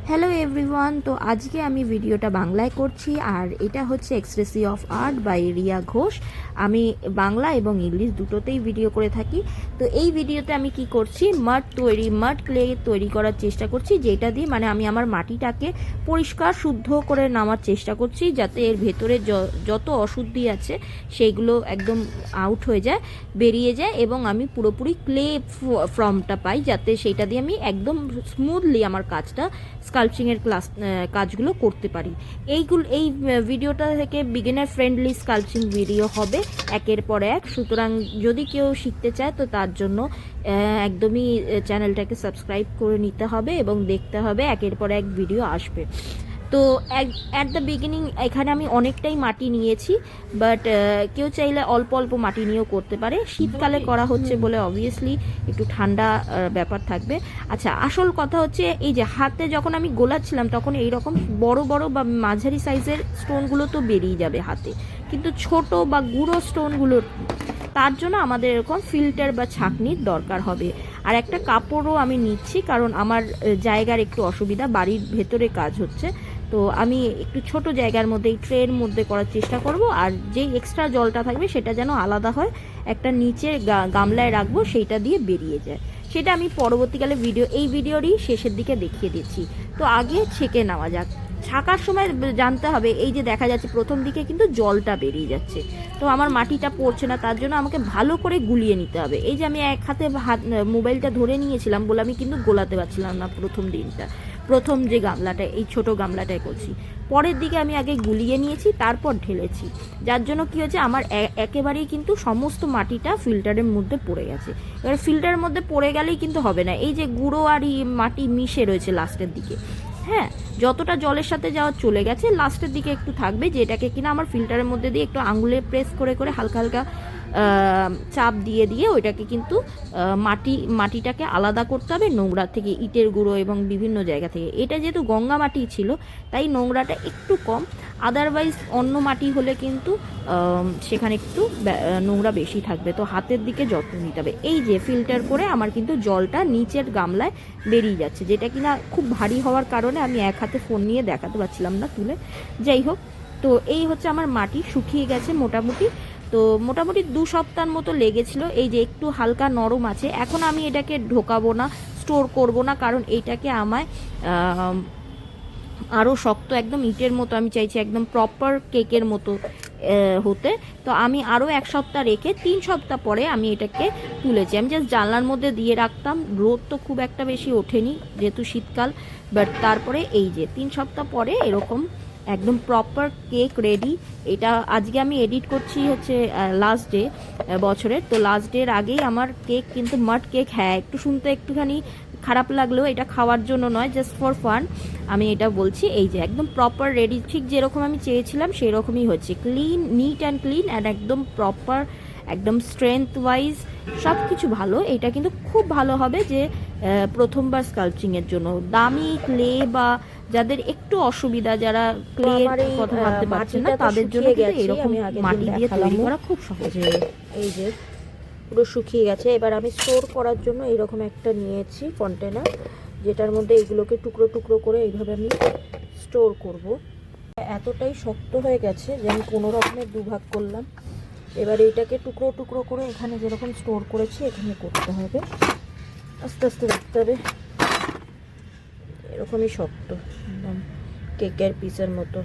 Hello everyone, তো আজকে আমি ভিডিওটা বাংলায় করছি আর এটা হচ্ছে expression of art by Riya Ghosh. আমি বাংলা এবং ইংলিশ দুটোতেই ভিডিও করে থাকি। তো এই ভিডিওতে আমি কি করছি, মাড ক্লে তৈরি করার চেষ্টা করছি, যেটা দিয়ে মানে আমি আমার মাটিটাকে পরিষ্কার শুদ্ধ করে নামার চেষ্টা করছি, যাতে এর ভেতরে যত অশুদ্ধি আছে সেইগুলো একদম আউট হয়ে যায়, বেরিয়ে যায়, এবং আমি পুরোপুরি ক্লে ফর্মটা পাই, যাতে সেইটা দিয়ে আমি একদম স্মুথলি আমার কাজটা স্কাল্পচিংয়ের কাজগুলো করতে পারি। এই ভিডিওটা থেকে বিগিনার ফ্রেন্ডলি স্কাল্পচিং ভিডিও হবে একের পর এক। সুতরাং যদি কেউ শিখতে চায় তো তার জন্য একদমই চ্যানেলটাকে সাবস্ক্রাইব করে নিতে হবে এবং দেখতে হবে, একের পর এক ভিডিও আসবে। তো অ্যাট দ্য বিগিনিং এখানে আমি অনেকটাই মাটি নিয়েছি, বাট কেউ চাইলে অল্প অল্প মাটি নিয়েও করতে পারে। শীতকালে করা হচ্ছে বলে অবভিয়াসলি একটু ঠান্ডা ব্যাপার থাকবে। আচ্ছা, আসল কথা হচ্ছে এই যে হাতে যখন আমি গোলাচ্ছিলাম তখন এইরকম বড় বড় বা মাঝারি সাইজের স্টোনগুলো তো বেরিয়ে যাবে হাতে, কিন্তু ছোট বা গুঁড়ো স্টোনগুলোর তার জন্য আমাদের এরকম ফিল্টার বা ছাঁকনির দরকার হবে। আর একটা কাপড়ও আমি নিচ্ছি, কারণ আমার জায়গার একটু অসুবিধা, বাড়ির ভেতরে কাজ হচ্ছে, তো আমি একটু ছোট জায়গার মধ্যে এই ট্রের মধ্যে করার চেষ্টা করব। আর যেই এক্সট্রা জলটা থাকবে সেটা যেন আলাদা হয়, একটা নিচে গামলায় রাখবো, সেইটা দিয়ে বেরিয়ে যায়। সেটা আমি পরবর্তীকালে এই ভিডিওরই শেষের দিকে দেখিয়ে দিচ্ছি। তো আগে ছেঁকে নেওয়া যাক। ছাকার সময় জানতে হবে, এই যে দেখা যাচ্ছে প্রথম দিকে কিন্তু জলটা বেরিয়ে যাচ্ছে, তো আমার মাটিটা পড়ছে না, তার জন্য আমাকে ভালো করে গুলিয়ে নিতে হবে। এই যে আমি এক হাতে মোবাইলটা ধরে নিয়েছিলাম বলে আমি কিন্তু গোলাতে পারছিলাম না প্রথম যে গামলাটা, এই ছোট গামলাটায় করছি, পরের দিকে আমি আগে গুলিয়ে নিয়েছি, তারপর ঢেলেছি, যার জন্য কি হয়েছে আমার একেবারেই কিন্তু সমস্ত মাটিটা ফিল্টারের মধ্যে পড়ে গেছে। এবার ফিল্টারের মধ্যে পড়ে গেলেই কিন্তু হবে না, এই যে গুঁড়ো আর মাটি মিশে রয়েছে লাস্টের দিকে, হ্যাঁ, যতটা জলের সাথে যাওয়া চলে গেছে, লাস্টের দিকে একটু থাকবে, যেটাকে কিনা আমার ফিল্টারের মধ্যে দিয়ে একটু আঙুলে প্রেস করে করে হালকা হালকা চাপ দিয়ে দিয়ে ওইটাকে কিন্তু মাটিটাকে আলাদা করতে হবে নোংরা থেকে, ইটের গুঁড়ো এবং বিভিন্ন জায়গা থেকে। এটা যেহেতু গঙ্গা মাটি ছিল তাই নোংরাটা একটু কম, আদারওয়াইজ অন্য মাটি হলে কিন্তু সেখানে একটু নোংরা বেশি থাকবে। তো হাতের দিকে যত্ন নিতে হবে। এই যে ফিল্টার করে আমার কিন্তু জলটা নিচের গামলায় বেরিয়ে যাচ্ছে, যেটা কিনা খুব ভারী হওয়ার কারণে আমি এক হাতে ফোন নিয়ে দেখাতে পারছিলাম না তুলে। যাই হোক, তো এই হচ্ছে আমার মাটি শুকিয়ে গেছে মোটামুটি। তো মোটামুটি 2 সপ্তাহের মতো লেগেছিল। এই যে একটু হালকা নরম আছে। এখন আমি এটাকে ঢোকাবো না, স্টোর করব না, কারণ এইটাকে আমায় আরও শক্ত একদম ইটের মতো আমি চাইছি, একদম প্রপার কেকের মতো হতে। তো আমি আরও 1 সপ্তাহ রেখে 3 সপ্তাহ পরে আমি এটাকে তুলেছি। আমি জাস্ট জানলার মধ্যে দিয়ে রাখতাম, রোদ তো খুব একটা বেশি ওঠেনি যেহেতু শীতকাল, বাট তারপরে এই যে 3 সপ্তাহ পরে এরকম একদম প্রপার কেক রেডি। এটা আজকে আমি এডিট করছি হচ্ছে লাস্ট ডে বছরের, তো লাস্ট ডের আগেই আমার কেক কিন্তু মাড কেক, হ্যাঁ একটু শুনতে একটুখানি খারাপ লাগলেও এটা খাওয়ার জন্য নয়, জাস্ট ফর ফান আমি এটা বলছি। এই যে একদম প্রপার রেডি, ঠিক যেরকম আমি চেয়েছিলাম সেই রকমই হচ্ছে, clean, neat and clean, and একদম প্রপার, একদম স্ট্রেংথ ওয়াইজ সব কিছু ভালো। এটা কিন্তু খুব ভালো হবে যে প্রথমবার স্কাল্পচিংয়ের জন্য। দামি ক্লে বা যাদের একটু অসুবিধা, যারা ক্লে কথা ভাবতে পারছেন না, তাদের জন্য কিন্তু এরকম মাটি দিয়ে তৈরি করা খুব সহজ। এই যে পুরো শুকিয়ে গেছে। এবার আমি স্টোর করার জন্য এইরকম একটা নিয়েছি কন্টেনার, যেটার মধ্যে এগুলোকে টুকরো টুকরো করে এইভাবে আমি স্টোর করব। এতটাই শক্ত হয়ে গেছে যে আমি কোনো রকমের দুভাগ করলাম। এবার এইটাকে টুকরো টুকরো করে এখানে যেরকম স্টোর করেছি এখানে করতে হবে, আস্তে আস্তে রাখতে হবে। এরকমই শক্ত, একদম কেকের পিসের মতো।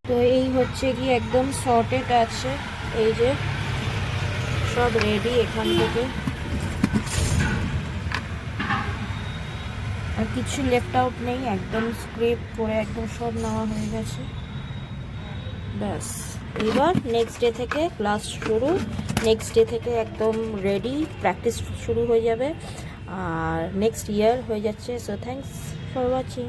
তো এই হচ্ছে কি একদম সর্টেড আছে, এই যে সব রেডি, এখান থেকে আর কিছু লেফট আউট নেই, একদম স্ক্রেপ করে একদম সব নেওয়া হয়ে গেছে। ব্যাস, এবার নেক্সট ডে থেকে ক্লাস শুরু, নেক্সট ডে থেকে একদম রেডি, প্র্যাকটিস শুরু হয়ে যাবে, আর নেক্সট ইয়ার হয়ে যাচ্ছে। So thanks for watching.